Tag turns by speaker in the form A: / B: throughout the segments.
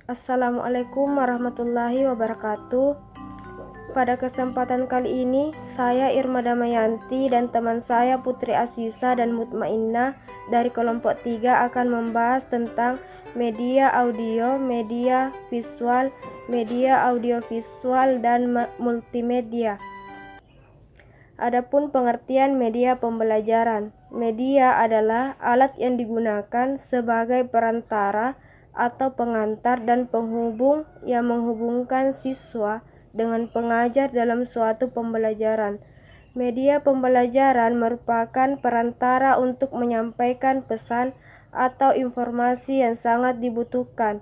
A: Assalamualaikum warahmatullahi wabarakatuh. Pada kesempatan kali ini, saya Irma Damayanti dan teman saya Putri Asisa dan Mutmainnah dari kelompok 3 akan membahas tentang media audio, media visual, media audiovisual, dan multimedia. Adapun pengertian media pembelajaran, media adalah alat yang digunakan sebagai perantara atau pengantar dan penghubung yang menghubungkan siswa dengan pengajar dalam suatu pembelajaran. Media pembelajaran merupakan perantara untuk menyampaikan pesan atau informasi yang sangat dibutuhkan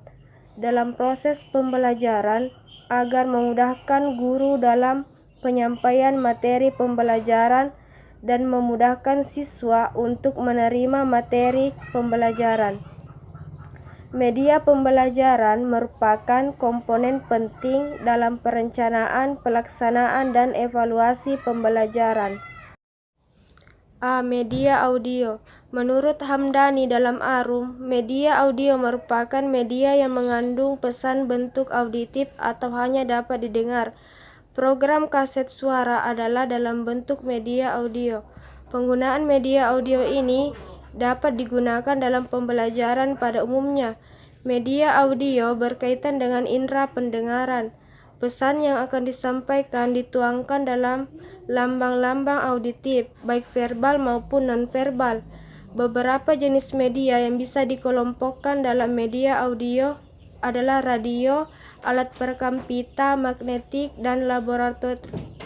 A: dalam proses pembelajaran agar memudahkan guru dalam penyampaian materi pembelajaran dan memudahkan siswa untuk menerima materi pembelajaran. Media pembelajaran merupakan komponen penting dalam perencanaan, pelaksanaan, dan evaluasi pembelajaran. Media audio. Menurut Hamdani dalam Arum, media audio merupakan media yang mengandung pesan bentuk auditif atau hanya dapat didengar. Program kaset suara adalah dalam bentuk media audio. Penggunaan media audio ini dapat digunakan dalam pembelajaran pada umumnya. Media audio berkaitan dengan indera pendengaran. Pesan yang akan disampaikan dituangkan dalam lambang-lambang auditif, baik verbal maupun non-verbal. Beberapa jenis media yang bisa dikelompokkan dalam media audio adalah radio, alat perekam pita, magnetik, dan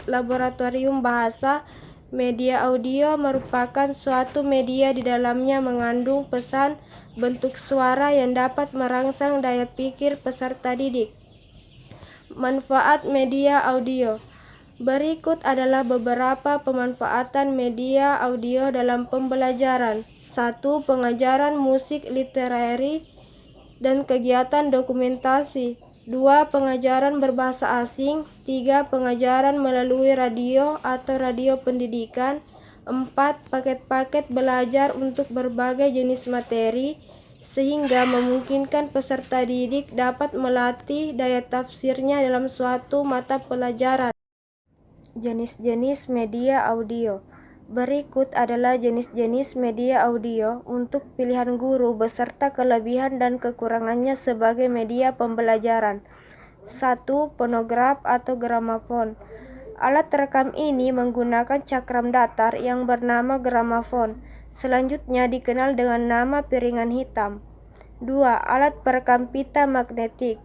A: laboratorium bahasa. Media audio merupakan suatu media di dalamnya mengandung pesan bentuk suara yang dapat merangsang daya pikir peserta didik. Manfaat media audio. Berikut adalah beberapa pemanfaatan media audio dalam pembelajaran. 1. Pengajaran musik literary dan kegiatan dokumentasi. 2. Pengajaran berbahasa asing. 3. Pengajaran melalui radio atau radio pendidikan. 4. Paket-paket belajar untuk berbagai jenis materi, sehingga memungkinkan peserta didik dapat melatih daya tafsirnya dalam suatu mata pelajaran. Jenis-jenis media audio. Berikut adalah jenis-jenis media audio untuk pilihan guru beserta kelebihan dan kekurangannya sebagai media pembelajaran. 1. Fonograf atau gramafon. Alat rekam ini menggunakan cakram datar yang bernama gramafon. Selanjutnya dikenal dengan nama piringan hitam. 2. Alat perekam pita magnetik.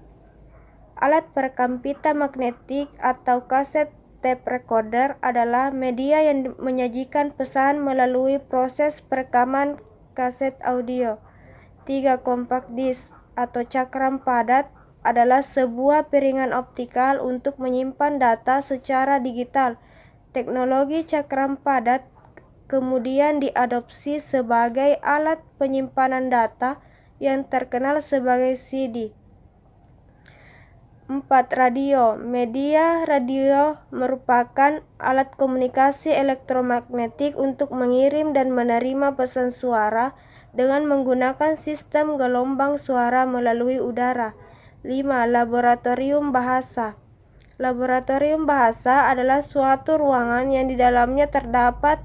A: Alat perekam pita magnetik atau kaset tape recorder adalah media yang menyajikan pesan melalui proses perekaman kaset audio. 3. Compact disc atau cakram padat adalah sebuah piringan optikal untuk menyimpan data secara digital. Teknologi cakram padat kemudian diadopsi sebagai alat penyimpanan data yang terkenal sebagai CD. 4. Radio. Media radio merupakan alat komunikasi elektromagnetik untuk mengirim dan menerima pesan suara dengan menggunakan sistem gelombang suara melalui udara. 5. Laboratorium bahasa. Laboratorium bahasa adalah suatu ruangan yang di dalamnya terdapat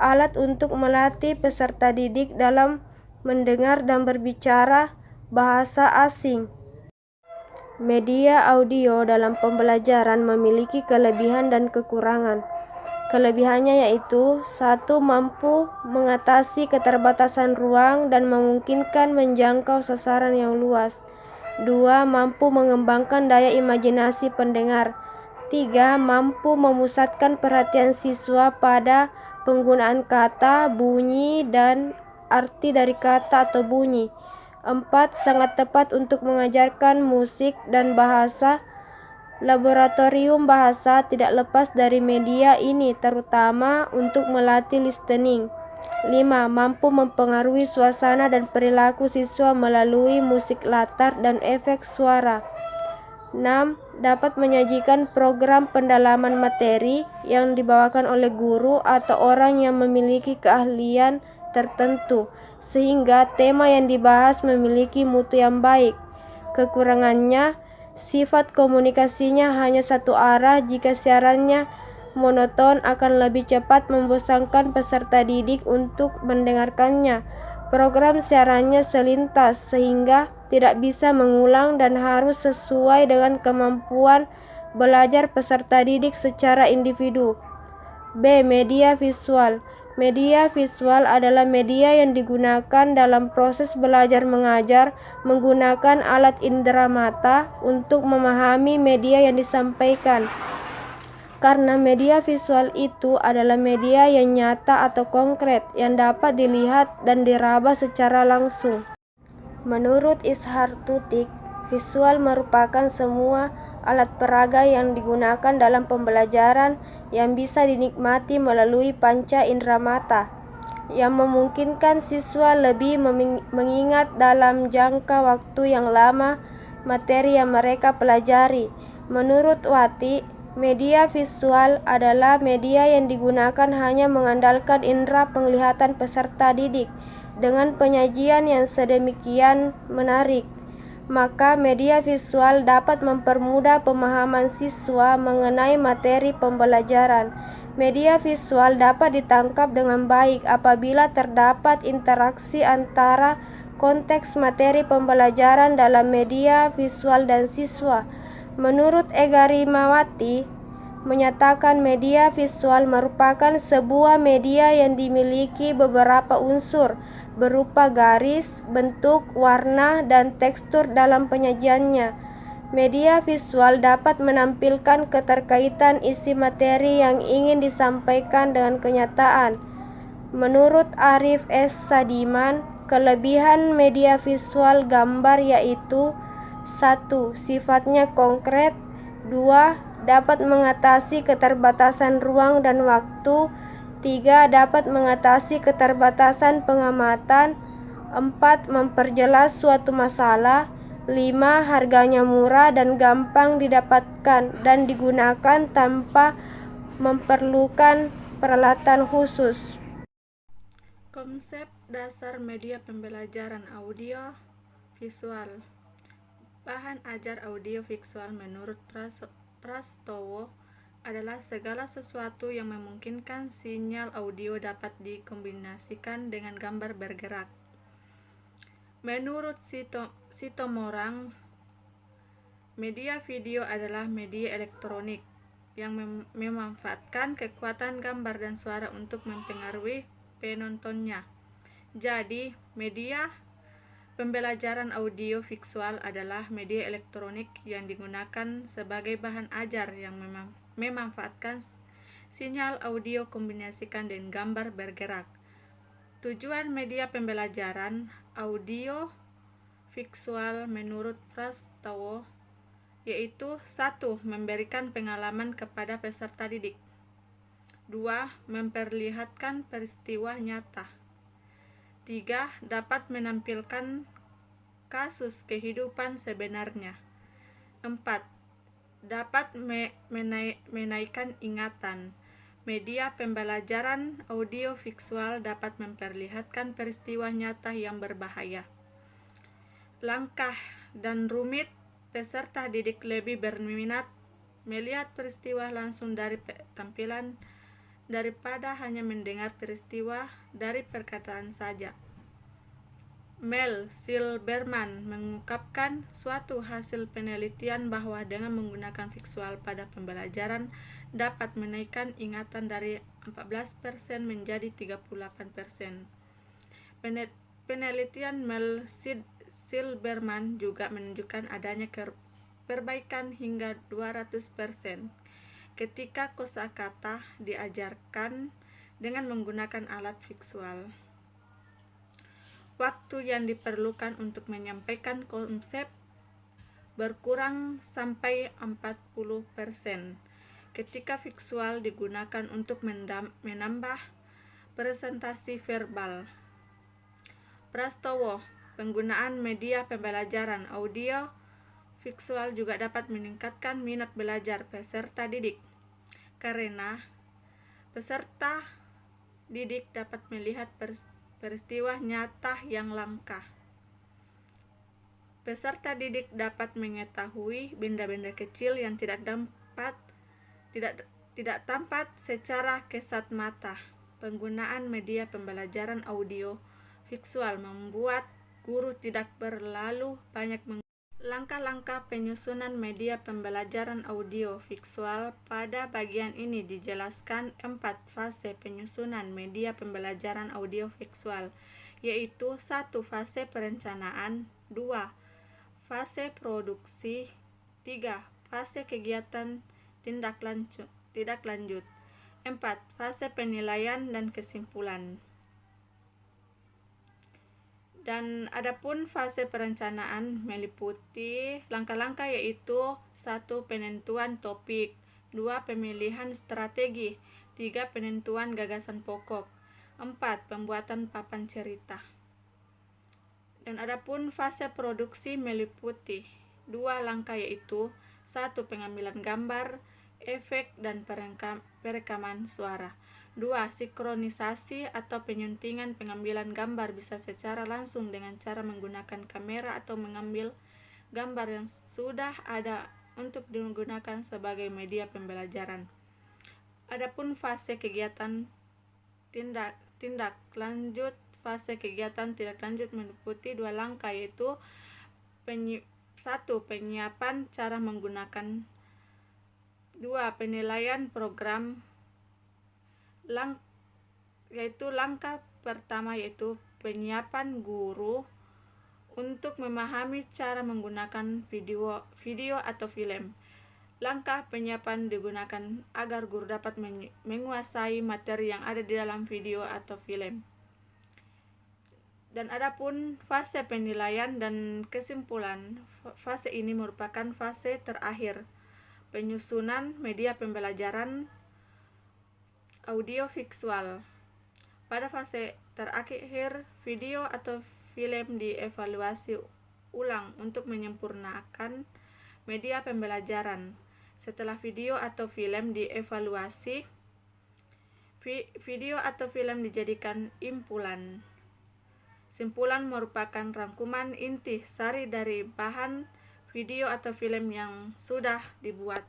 A: alat untuk melatih peserta didik dalam mendengar dan berbicara bahasa asing. Media audio dalam pembelajaran memiliki kelebihan dan kekurangan. Kelebihannya yaitu 1. Mampu mengatasi keterbatasan ruang dan memungkinkan menjangkau sasaran yang luas. 2. Mampu mengembangkan daya imajinasi pendengar. 3. Mampu memusatkan perhatian siswa pada penggunaan kata, bunyi, dan arti dari kata atau bunyi. 4. Sangat tepat untuk mengajarkan musik dan bahasa. Laboratorium bahasa tidak lepas dari media ini, terutama untuk melatih listening. 5. Mampu mempengaruhi suasana dan perilaku siswa melalui musik latar dan efek suara. 6. Dapat menyajikan program pendalaman materi yang dibawakan oleh guru atau orang yang memiliki keahlian tertentu, sehingga tema yang dibahas memiliki mutu yang baik. Kekurangannya, sifat komunikasinya hanya satu arah. Jika siarannya monoton, akan lebih cepat membosankan peserta didik untuk mendengarkannya. Program siarannya selintas sehingga tidak bisa mengulang dan harus sesuai dengan kemampuan belajar peserta didik secara individu. B. Media visual. Media visual adalah media yang digunakan dalam proses belajar mengajar menggunakan alat indera mata untuk memahami media yang disampaikan. Karena media visual itu adalah media yang nyata atau konkret yang dapat dilihat dan diraba secara langsung. Menurut Ishar Tutik, visual merupakan semua alat peraga yang digunakan dalam pembelajaran yang bisa dinikmati melalui panca indera mata, yang memungkinkan siswa lebih mengingat dalam jangka waktu yang lama materi yang mereka pelajari. Menurut Wati, media visual adalah media yang digunakan hanya mengandalkan indera penglihatan peserta didik dengan penyajian yang sedemikian menarik. Maka media visual dapat mempermudah pemahaman siswa mengenai materi pembelajaran. Media visual dapat ditangkap dengan baik apabila terdapat interaksi antara konteks materi pembelajaran dalam media visual dan siswa. Menurut Ega Rimawati, menyatakan media visual merupakan sebuah media yang dimiliki beberapa unsur berupa garis, bentuk, warna, dan tekstur dalam penyajiannya. Media visual dapat menampilkan keterkaitan isi materi yang ingin disampaikan dengan kenyataan. Menurut Arif S. Sadiman, kelebihan media visual gambar yaitu 1. Sifatnya konkret. 2. Dapat mengatasi keterbatasan ruang dan waktu. 3. Dapat mengatasi keterbatasan pengamatan. 4. Memperjelas suatu masalah. 5. Harganya murah dan gampang didapatkan dan digunakan tanpa memerlukan peralatan khusus.
B: Konsep dasar media pembelajaran audio visual. Bahan ajar audio visual menurut Prastowo adalah segala sesuatu yang memungkinkan sinyal audio dapat dikombinasikan dengan gambar bergerak. Menurut Sitomorang, media video adalah media elektronik yang memanfaatkan kekuatan gambar dan suara untuk mempengaruhi penontonnya. Jadi, media pembelajaran audio visual adalah media elektronik yang digunakan sebagai bahan ajar yang memanfaatkan sinyal audio kombinasikan dengan gambar bergerak. Tujuan media pembelajaran audio visual menurut Prastowo yaitu 1. Memberikan pengalaman kepada peserta didik. 2. Memperlihatkan peristiwa nyata. 3. Dapat menampilkan kasus kehidupan sebenarnya. 4. Dapat menaikkan ingatan. Media pembelajaran audio visual dapat memperlihatkan peristiwa nyata yang berbahaya. Langkah dan rumit. Peserta didik lebih berminat melihat peristiwa langsung dari tampilan daripada hanya mendengar peristiwa dari perkataan saja. Mel Silberman mengungkapkan suatu hasil penelitian bahwa dengan menggunakan visual pada pembelajaran dapat menaikkan ingatan dari 14% menjadi 38%. Penelitian Mel Silberman juga menunjukkan adanya perbaikan hingga 200% ketika kosakata diajarkan dengan menggunakan alat visual. Waktu yang diperlukan untuk menyampaikan konsep berkurang sampai 40% ketika visual digunakan untuk menambah presentasi verbal. Prastowo, penggunaan media pembelajaran audio visual juga dapat meningkatkan minat belajar peserta didik karena peserta didik dapat melihat peristiwa nyata yang langka. Peserta didik dapat mengetahui benda-benda kecil yang tidak tampak secara kasat mata. Penggunaan media pembelajaran audio visual membuat guru tidak berlalu banyak langkah-langkah penyusunan media pembelajaran audio visual. Pada bagian ini dijelaskan 4 fase penyusunan media pembelajaran audio visual, yaitu 1. Fase perencanaan, 2. Fase produksi, 3. Fase kegiatan tindak lanjut, 4. Fase penilaian dan kesimpulan. Dan adapun fase perencanaan meliputi langkah-langkah yaitu 1. Penentuan topik, 2. Pemilihan strategi, 3. Penentuan gagasan pokok, 4. Pembuatan papan cerita. Dan adapun fase produksi meliputi 2 langkah yaitu 1. Pengambilan gambar, efek, dan perekaman suara, 2. Sinkronisasi atau penyuntingan pengambilan gambar bisa secara langsung dengan cara menggunakan kamera atau mengambil gambar yang sudah ada untuk digunakan sebagai media pembelajaran. Adapun fase kegiatan tindak lanjut, fase kegiatan tindak lanjut meliputi 2 langkah yaitu 1. Penyiapan cara menggunakan, 2. Penilaian program. Yaitu langkah pertama yaitu penyiapan guru untuk memahami cara menggunakan video atau film. Langkah penyiapan digunakan agar guru dapat menguasai materi yang ada di dalam video atau film. Dan adapun fase penilaian dan kesimpulan, fase ini merupakan fase terakhir penyusunan media pembelajaran audio visual. Pada fase terakhir, video atau film dievaluasi ulang untuk menyempurnakan media pembelajaran. Setelah video atau film dievaluasi, video atau film dijadikan impulan. Simpulan merupakan rangkuman inti sari dari bahan video atau film yang sudah dibuat.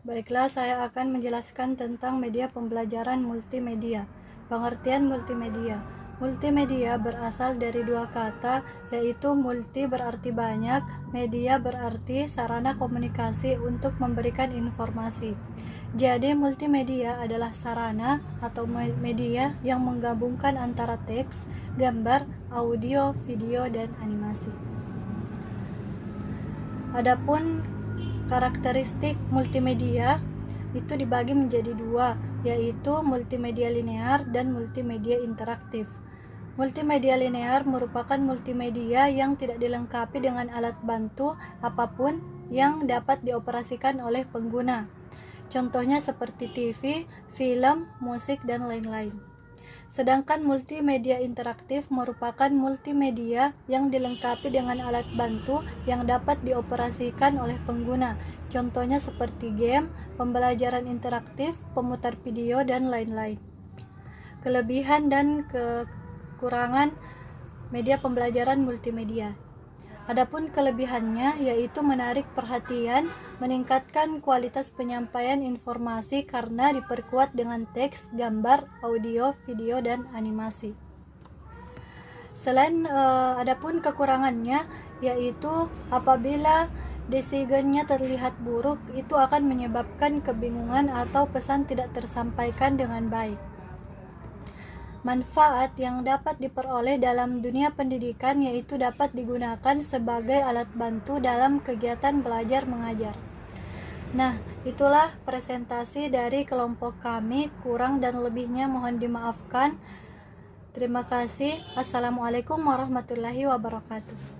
C: Baiklah, saya akan menjelaskan tentang media pembelajaran multimedia. Pengertian multimedia. Multimedia berasal dari 2 kata, yaitu multi berarti banyak, media berarti sarana komunikasi untuk memberikan informasi. Jadi multimedia adalah sarana atau media yang menggabungkan antara teks, gambar, audio, video, dan animasi. Adapun karakteristik multimedia itu dibagi menjadi 2, yaitu multimedia linear dan multimedia interaktif. Multimedia linear merupakan multimedia yang tidak dilengkapi dengan alat bantu apapun yang dapat dioperasikan oleh pengguna. Contohnya seperti TV, film, musik, dan lain-lain. Sedangkan multimedia interaktif merupakan multimedia yang dilengkapi dengan alat bantu yang dapat dioperasikan oleh pengguna. Contohnya seperti game, pembelajaran interaktif, pemutar video, dan lain-lain. Kelebihan dan kekurangan media pembelajaran multimedia. Adapun kelebihannya yaitu menarik perhatian, meningkatkan kualitas penyampaian informasi karena diperkuat dengan teks, gambar, audio, video, dan animasi. Adapun kekurangannya yaitu apabila desigennya terlihat buruk, itu akan menyebabkan kebingungan atau pesan tidak tersampaikan dengan baik. Manfaat yang dapat diperoleh dalam dunia pendidikan yaitu dapat digunakan sebagai alat bantu dalam kegiatan belajar mengajar. Nah, itulah presentasi dari kelompok kami, kurang dan lebihnya mohon dimaafkan. Terima kasih. Assalamualaikum warahmatullahi wabarakatuh.